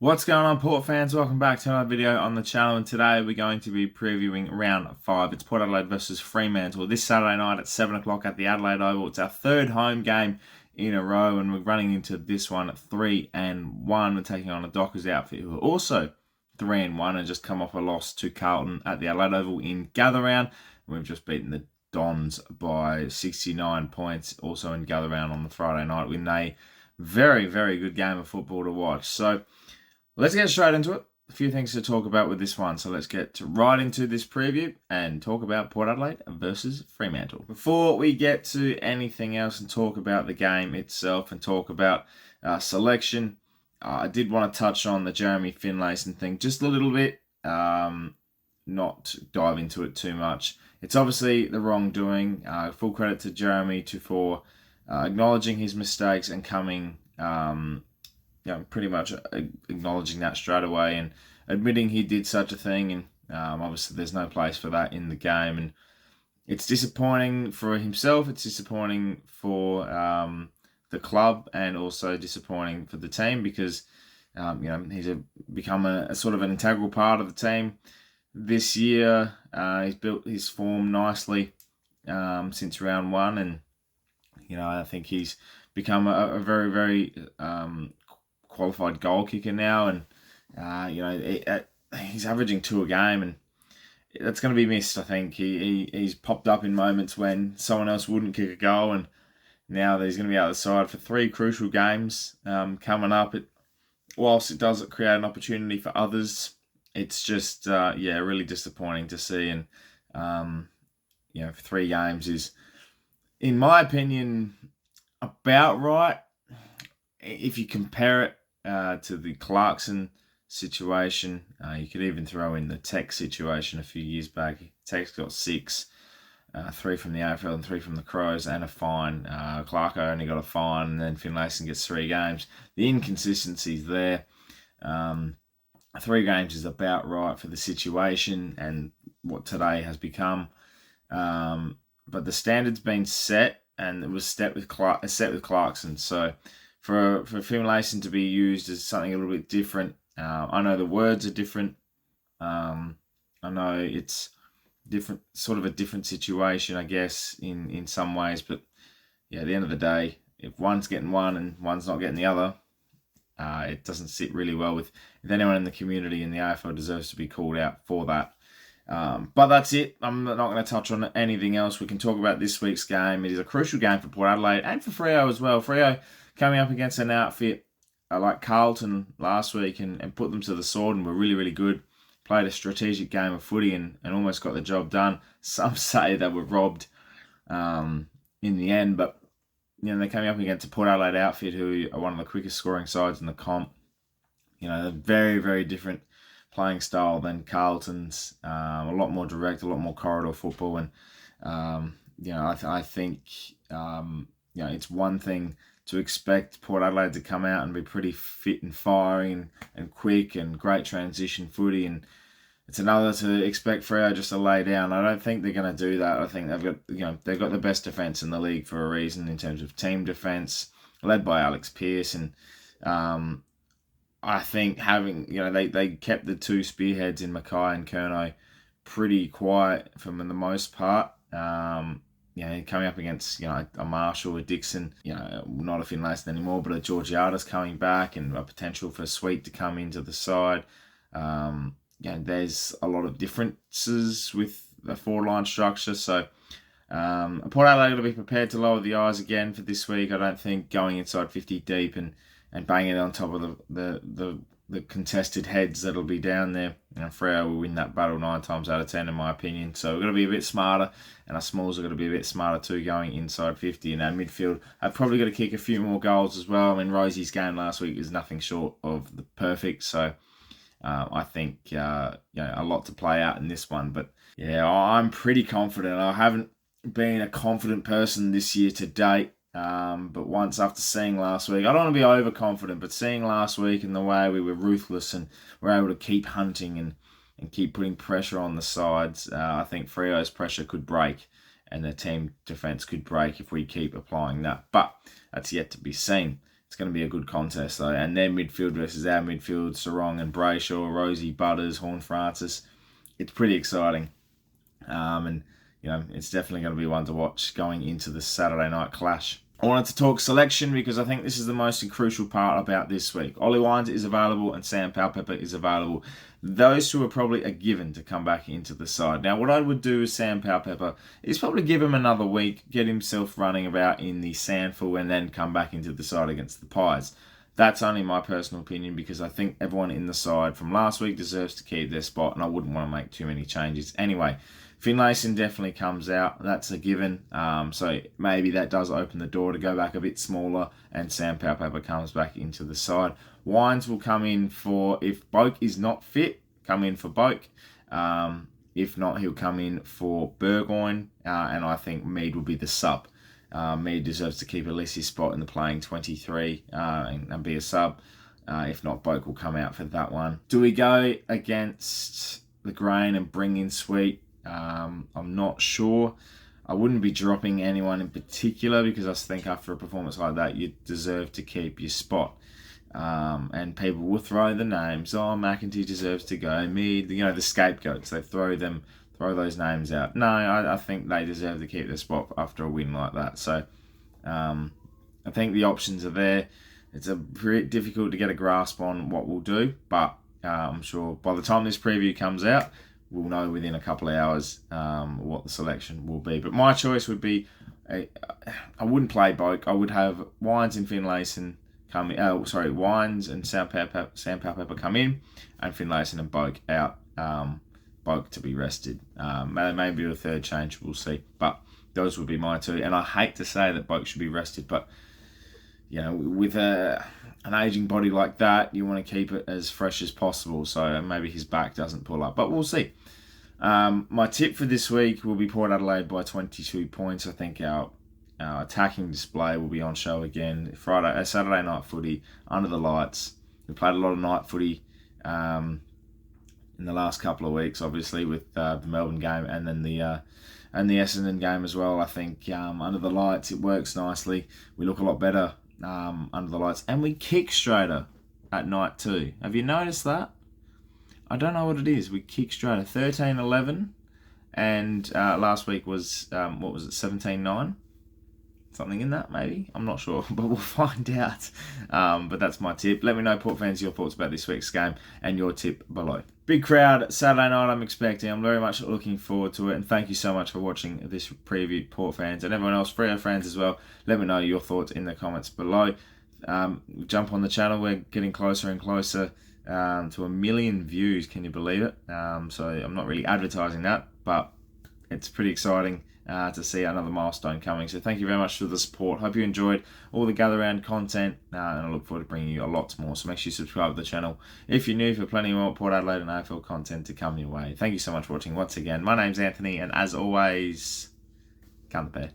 What's going on, Port fans? Welcome back to another video on the channel, and today we're going to be previewing round 5. It's Port Adelaide versus Fremantle this Saturday night at 7 o'clock at the Adelaide Oval. It's our third home game in a row, and we're running into this one at 3-1. We're taking on a Dockers outfit who are also 3-1 and just come off a loss to Carlton at the Adelaide Oval in Gather Round. We've just beaten the Dons by 69 points, also in Gather Round on the Friday night, with a very, very good game of football to watch. So let's get straight into it. A few things to talk about with this one. So let's get right into this preview and talk about Port Adelaide versus Fremantle. Before we get to anything else and talk about the game itself and talk about selection, I did want to touch on the Jeremy Finlayson thing just a little bit, not dive into it too much. It's obviously the wrongdoing. Full credit to Jeremy for acknowledging his mistakes and coming pretty much acknowledging that straight away and admitting he did such a thing. And obviously there's no place for that in the game. And it's disappointing for himself. It's disappointing for the club, and also disappointing for the team because he's become a sort of an integral part of the team this year. He's built his form nicely since round 1, and I think he's become a very, very qualified goal kicker now, and he's averaging 2 a game, and that's going to be missed. I think he's popped up in moments when someone else wouldn't kick a goal, and now that he's going to be out of the side for 3 crucial games coming up, whilst it does create an opportunity for others, it's just really disappointing to see. And 3 games is, in my opinion, about right if you compare it to the Clarkson situation. You could even throw in the Tech situation a few years back. Tech's got 6, 3 from the AFL and 3 from the Crows, and a fine. Clarko only got a fine, and then Finlayson gets 3 games. The inconsistency's there. 3 games is about right for the situation and what today has become. But the standard's been set, and it was set with Clarkson. So for Fremantle to be used as something a little bit different, I know the words are different. I know it's different, sort of a different situation, I guess, in some ways. But at the end of the day, if one's getting one and one's not getting the other, it doesn't sit really well with anyone in the community, and the AFL deserves to be called out for that. But that's it. I'm not going to touch on anything else. We can talk about this week's game. It is a crucial game for Port Adelaide and for Freo as well. Freo coming up against an outfit like Carlton last week and put them to the sword, and were really, really good. Played a strategic game of footy and almost got the job done. Some say they were robbed in the end, but they're coming up against a Port Adelaide outfit who are one of the quickest scoring sides in the comp. They're very, very different playing style than Carlton's. A lot more direct, a lot more corridor football, and I think it's one thing to expect Port Adelaide to come out and be pretty fit and firing and quick and great transition footy, and it's another to expect Freo just to lay down. I don't think they're going to do that. I think they've got the best defence in the league for a reason in terms of team defence, led by Alex Pearce, and I think having they kept the 2 spearheads in Mackay and Curnow pretty quiet for the most part. Coming up against a Marshall, a Dixon, not a Finlayson anymore, but a Georgiada's coming back, and a potential for Sweet to come into the side. There's a lot of differences with the 4-line structure, so Port Adelaide got to be prepared to lower the eyes again for this week. I don't think going inside 50 deep and banging it on top of the contested heads that'll be down there. Freo will win that battle 9 times out of 10, in my opinion. So we've got to be a bit smarter, and our smalls are going to be a bit smarter too going inside 50. And our midfield have probably got to kick a few more goals as well. I mean, Rosie's game last week is nothing short of the perfect. So I think a lot to play out in this one. But I'm pretty confident. I haven't been a confident person this year to date. But once after seeing last week, I don't want to be overconfident, but seeing last week and the way we were ruthless and were able to keep hunting and keep putting pressure on the sides, I think Freo's pressure could break and the team defence could break if we keep applying that. But that's yet to be seen. It's going to be a good contest though. And their midfield versus our midfield, Sarong and Brayshaw, Rosie, Butters, Horn Francis. It's pretty exciting. And, it's definitely going to be one to watch going into the Saturday night clash. I wanted to talk selection because I think this is the most crucial part about this week. Ollie Wines is available and Sam Powell-Pepper is available. Those two are probably a given to come back into the side. Now, what I would do with Sam Powell-Pepper is probably give him another week, get himself running about in the Sandful, and then come back into the side against the Pies. That's only my personal opinion because I think everyone in the side from last week deserves to keep their spot, and I wouldn't want to make too many changes. Anyway, Finlayson definitely comes out. That's a given. So maybe that does open the door to go back a bit smaller, and Sam Powell-Pepper comes back into the side. Wines will come in for, if Boak is not fit, come in for Boak. If not, he'll come in for Burgoyne, and I think Mead will be the sub. Mead deserves to keep at least his spot in the playing 23 and be a sub. If not, Boak will come out for that one. Do we go against the Grain and bring in Sweet? I'm not sure. I wouldn't be dropping anyone in particular because I think after a performance like that, you deserve to keep your spot. And people will throw the names. Oh, McEntee deserves to go. Mead, the scapegoats. They throw those names out. No, I think they deserve to keep their spot after a win like that. So, I think the options are there. It's pretty difficult to get a grasp on what we'll do, but I'm sure by the time this preview comes out, we'll know within a couple of hours what the selection will be. But my choice would be, I wouldn't play Boak. I would have Wines and Finlayson come in. Wines and Sam Powell-Pepper come in, and Finlayson and Boak out. Boak to be rested. Maybe a third change, we'll see. But those would be my two. And I hate to say that Boak should be rested, but with an aging body like that, you want to keep it as fresh as possible. So maybe his back doesn't pull up, but we'll see. My tip for this week will be Port Adelaide by 22 points. I think our attacking display will be on show again. Saturday night footy under the lights. We played a lot of night footy in the last couple of weeks, obviously with the Melbourne game and then the Essendon game as well. I think under the lights it works nicely. We look a lot better under the lights, and we kick straighter at night too. Have you noticed that? I don't know what it is. We kick straighter. 13-11, and last week was 17-9, something in that maybe. I'm not sure, but we'll find out. But that's my tip. Let me know, Port fans, your thoughts about this week's game and your tip below. Big crowd Saturday night, I'm expecting. I'm very much looking forward to it, and thank you so much for watching this preview, Port fans, and everyone else, Freo fans as well. Let me know your thoughts in the comments below. Jump on the channel. We're getting closer and closer to 1 million views. Can you believe it? So I'm not really advertising that, but it's pretty exciting to see another milestone coming. So thank you very much for the support. Hope you enjoyed all the gather round content, and I look forward to bringing you a lot more. So make sure you subscribe to the channel if you're new, for plenty more Port Adelaide and AFL content to come your way. Thank you so much for watching once again. My name's Anthony, and as always, come the pair.